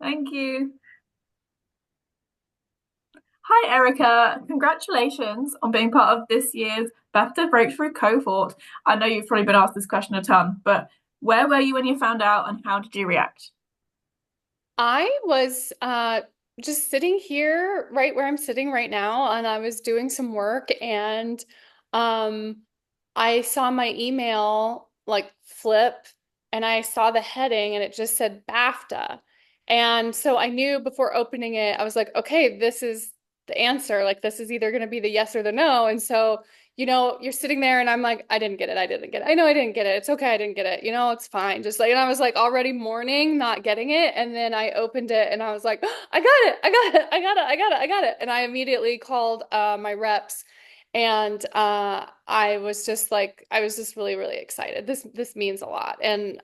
Thank you. Hi, Erica. Congratulations on being part of this year's BAFTA Breakthrough cohort. I know you've probably been asked this question a ton, but where were you when you found out and how did you react? I was just sitting here right where I'm sitting right now, and I was doing some work and um I saw my email like flip and I saw the heading and it just said BAFTA. And so I knew before opening it, I was like, okay, this is the answer. Like this is either going to be the yes or the no. And so you're sitting there and I'm like, I didn't get it. I didn't get it. I know I didn't get it. It's okay. I didn't get it. It's fine. Just like, and I was like already mourning, not getting it. And then I opened it and I was like, I got it. I got it. I got it. I got it. I got it. And I immediately called my reps and I was just really, really excited. This means a lot. And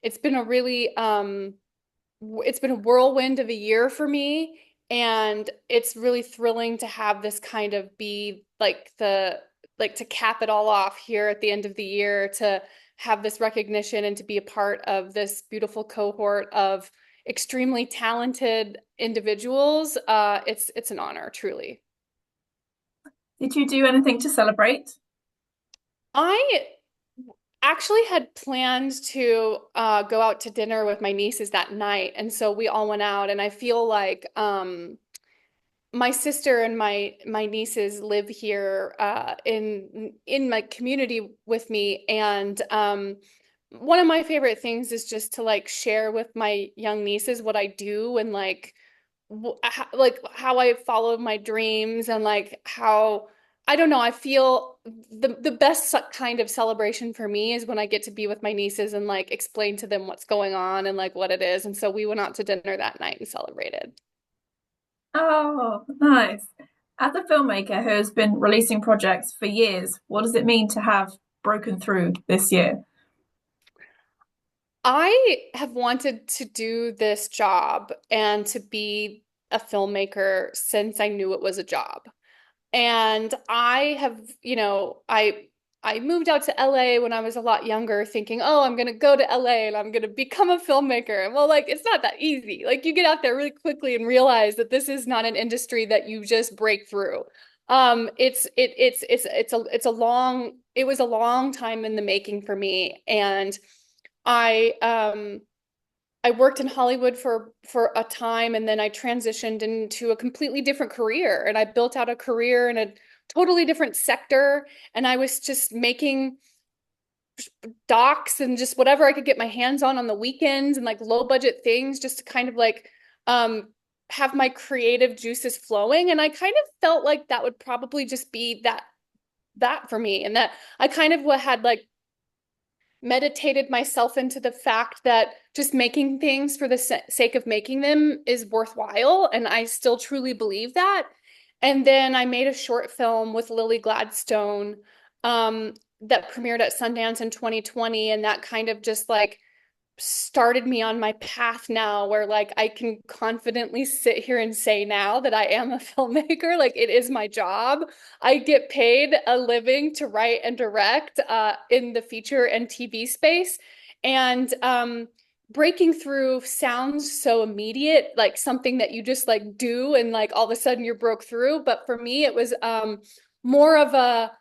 it's been a really, it's been a whirlwind of a year for me. And it's really thrilling to have this kind of be like to cap it all off here at the end of the year, to have this recognition and to be a part of this beautiful cohort of extremely talented individuals. It's an honor, truly. Did you do anything to celebrate? I actually had planned to go out to dinner with my nieces that night, and so we all went out. And I feel like my sister and my nieces live here in my community with me, and one of my favorite things is just to like share with my young nieces what I do and like how I follow my dreams and like how I don't know, I feel the best kind of celebration for me is when I get to be with my nieces and like explain to them what's going on and like what it is. And so we went out to dinner that night and celebrated. Oh, nice. As a filmmaker who has been releasing projects for years, what does it mean to have broken through this year? I have wanted to do this job and to be a filmmaker since I knew it was a job. And I have, I moved out to LA when I was a lot younger, thinking, oh, I'm gonna go to LA and I'm gonna become a filmmaker. And well, like it's not that easy. Like you get out there really quickly and realize that this is not an industry that you just break through. It's a long, it was a long time in the making for me. And I I worked in Hollywood for a time and then I transitioned into a completely different career and I built out a career in a totally different sector and I was just making docs and just whatever I could get my hands on the weekends and like low budget things just to kind of like um have my creative juices flowing, and I kind of felt like that would probably just be that for me, and that I kind of had like meditated myself into the fact that just making things for the sake of making them is worthwhile. And I still truly believe that. And then I made a short film with Lily Gladstone that premiered at Sundance in 2020. And that kind of just like started me on my path now where like I can confidently sit here and say now that I am a filmmaker. Like it is my job. I get paid a living to write and direct in the feature and TV space. And breaking through sounds so immediate, like something that you just like do and like all of a sudden you're broke through. But for me, it was more of a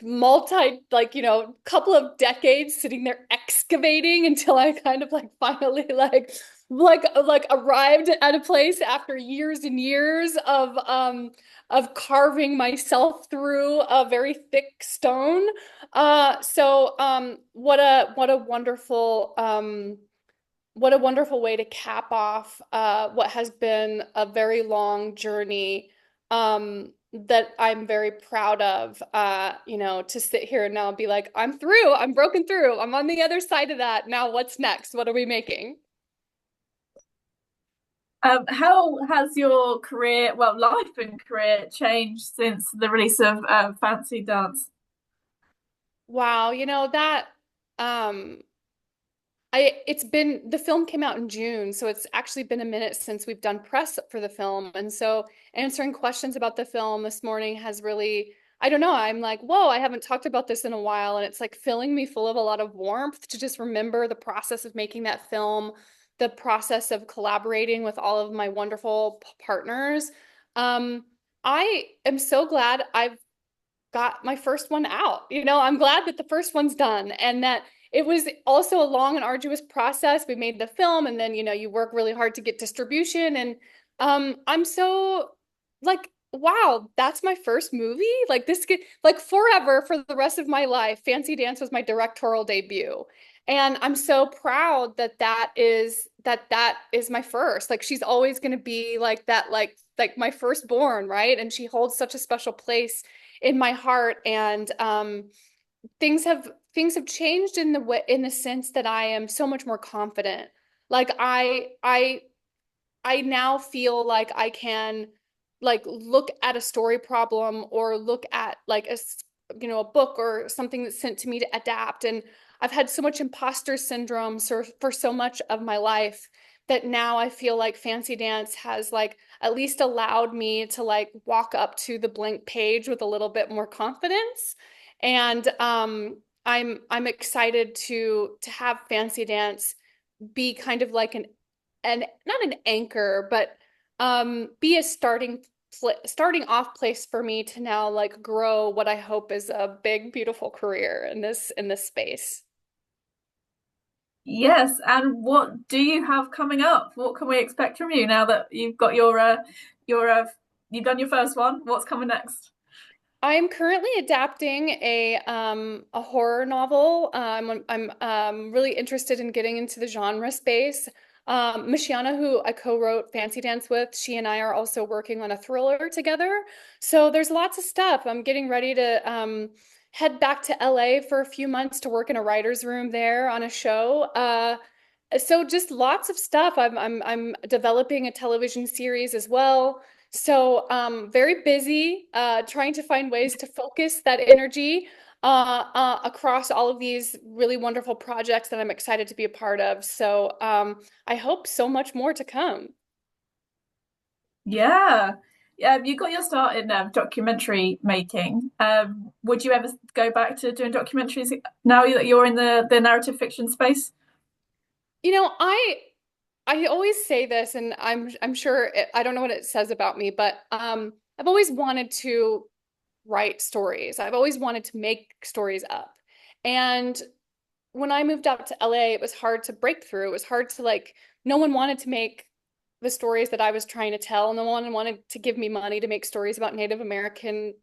multi like couple of decades sitting there excavating until I kind of like finally like arrived at a place after years and years of carving myself through a very thick stone. What a wonderful way to cap off what has been a very long journey, that I'm very proud of. To sit here and now be like, I'm through, I'm broken through, I'm on the other side of that. Now what's next? What are we making? How has your career, well, life and career changed since the release of Fancy Dance? Wow, that um I it's been the film came out in June, so it's actually been a minute since we've done press for the film. And so answering questions about the film this morning has really I don't know, I'm like, whoa, I haven't talked about this in a while. And it's like filling me full of a lot of warmth to just remember the process of making that film, the process of collaborating with all of my wonderful partners. Um, I am so glad I've got my first one out. I'm glad that the first one's done and that it was also a long and arduous process. We made the film and then, you work really hard to get distribution. And I'm so like, wow, that's my first movie. Like this get like forever for the rest of my life. Fancy Dance was my directorial debut. And I'm so proud that that is my first. Like she's always going to be like that, like my firstborn, right? And she holds such a special place in my heart. And things have changed in the way, in the sense that I am so much more confident. Like I now feel like I can like look at a story problem or look at like a book or something that's sent to me to adapt. And I've had so much imposter syndrome for so much of my life that now I feel like Fancy Dance has like at least allowed me to like walk up to the blank page with a little bit more confidence. And I'm excited to have Fancy Dance be kind of like an not an anchor, but be a starting off place for me to now like grow what I hope is a big, beautiful career in this space. Yes, and what do you have coming up? What can we expect from you now that you've got your you've done your first one? What's coming next? I'm currently adapting a horror novel. I'm really interested in getting into the genre space. Michiana, who I co-wrote Fancy Dance with, she and I are also working on a thriller together. So there's lots of stuff. I'm getting ready to head back to LA for a few months to work in a writer's room there on a show. So just lots of stuff. I'm developing a television series as well. So very busy, trying to find ways to focus that energy across all of these really wonderful projects that I'm excited to be a part of. So I hope so much more to come. Yeah. Yeah, you got your start in documentary making. Would you ever go back to doing documentaries now that you're in the narrative fiction space? You know, I always say this, and I'm sure I don't know what it says about me, but I've always wanted to write stories. I've always wanted to make stories up. And when I moved out to LA, it was hard to break through. It was hard to like, no one wanted to make the stories that I was trying to tell. No one wanted to give me money to make stories about Native American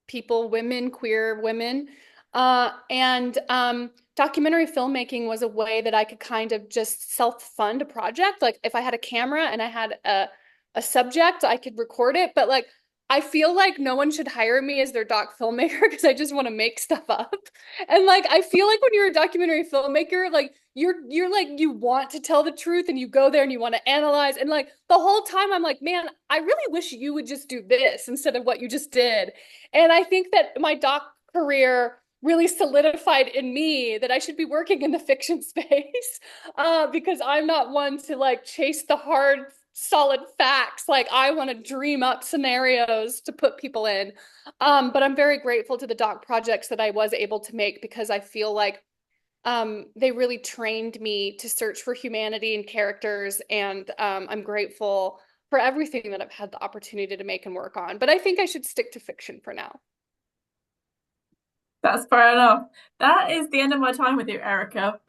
people, women, queer women. And documentary filmmaking was a way that I could kind of just self-fund a project. Like if I had a camera and I had a subject, I could record it. But like I feel like no one should hire me as their doc filmmaker because I just want to make stuff up. And like I feel like when you're a documentary filmmaker, like you're like you want to tell the truth and you go there and you want to analyze. And like the whole time I'm like, man, I really wish you would just do this instead of what you just did. And I think that my doc career really solidified in me that I should be working in the fiction space because I'm not one to like chase the hard, solid facts. Like I want to dream up scenarios to put people in. But I'm very grateful to the doc projects that I was able to make because I feel like they really trained me to search for humanity and characters. And I'm grateful for everything that I've had the opportunity to make and work on. But I think I should stick to fiction for now. That's fair enough. That is the end of my time with you, Erica.